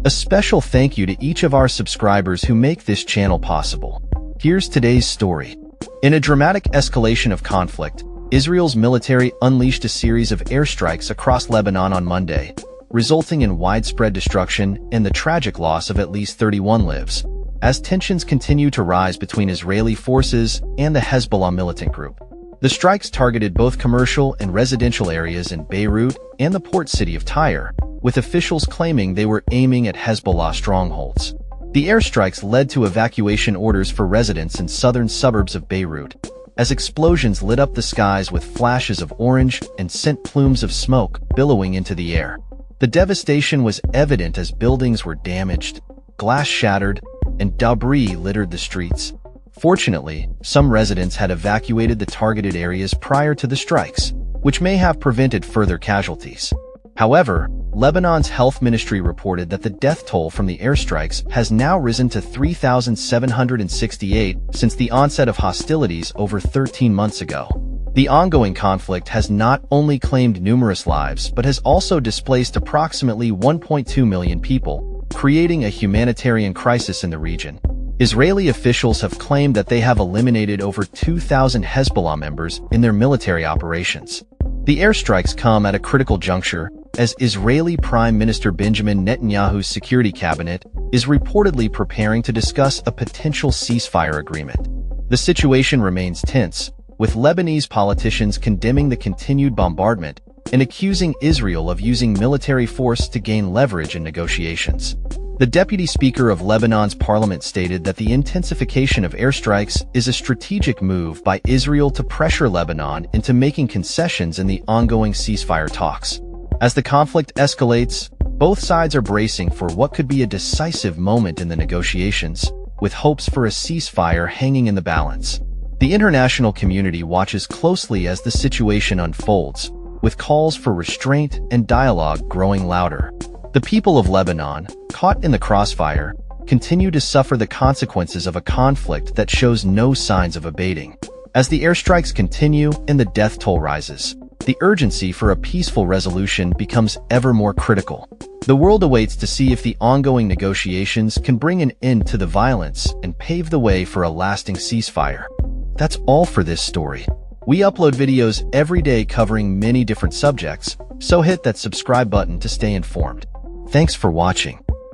A special thank you to each of our subscribers who make this channel possible. Here's today's story. In a dramatic escalation of conflict, Israel's military unleashed a series of airstrikes across Lebanon on Monday, resulting in widespread destruction and the tragic loss of at least 31 lives, as tensions continue to rise between Israeli forces and the Hezbollah militant group. The strikes targeted both commercial and residential areas in Beirut and the port city of Tyre, with officials claiming they were aiming at Hezbollah strongholds. The airstrikes led to evacuation orders for residents in southern suburbs of Beirut, as explosions lit up the skies with flashes of orange and sent plumes of smoke billowing into the air. The devastation was evident as buildings were damaged, glass shattered, and debris littered the streets. Fortunately, some residents had evacuated the targeted areas prior to the strikes, which may have prevented further casualties. However, Lebanon's health ministry reported that the death toll from the airstrikes has now risen to 3,768 since the onset of hostilities over 13 months ago. The ongoing conflict has not only claimed numerous lives but has also displaced approximately 1.2 million people, creating a humanitarian crisis in the region. Israeli officials have claimed that they have eliminated over 2,000 Hezbollah members in their military operations. The airstrikes come at a critical juncture, as Israeli Prime Minister Benjamin Netanyahu's security cabinet is reportedly preparing to discuss a potential ceasefire agreement. The situation remains tense, with Lebanese politicians condemning the continued bombardment and accusing Israel of using military force to gain leverage in negotiations. The deputy speaker of Lebanon's parliament stated that the intensification of airstrikes is a strategic move by Israel to pressure Lebanon into making concessions in the ongoing ceasefire talks. As the conflict escalates, both sides are bracing for what could be a decisive moment in the negotiations, with hopes for a ceasefire hanging in the balance. The international community watches closely as the situation unfolds, with calls for restraint and dialogue growing louder. The people of Lebanon, caught in the crossfire, continue to suffer the consequences of a conflict that shows no signs of abating. As the airstrikes continue and the death toll rises, the urgency for a peaceful resolution becomes ever more critical. The world awaits to see if the ongoing negotiations can bring an end to the violence and pave the way for a lasting ceasefire. That's all for this story. We upload videos every day covering many different subjects, so hit that subscribe button to stay informed. Thanks for watching.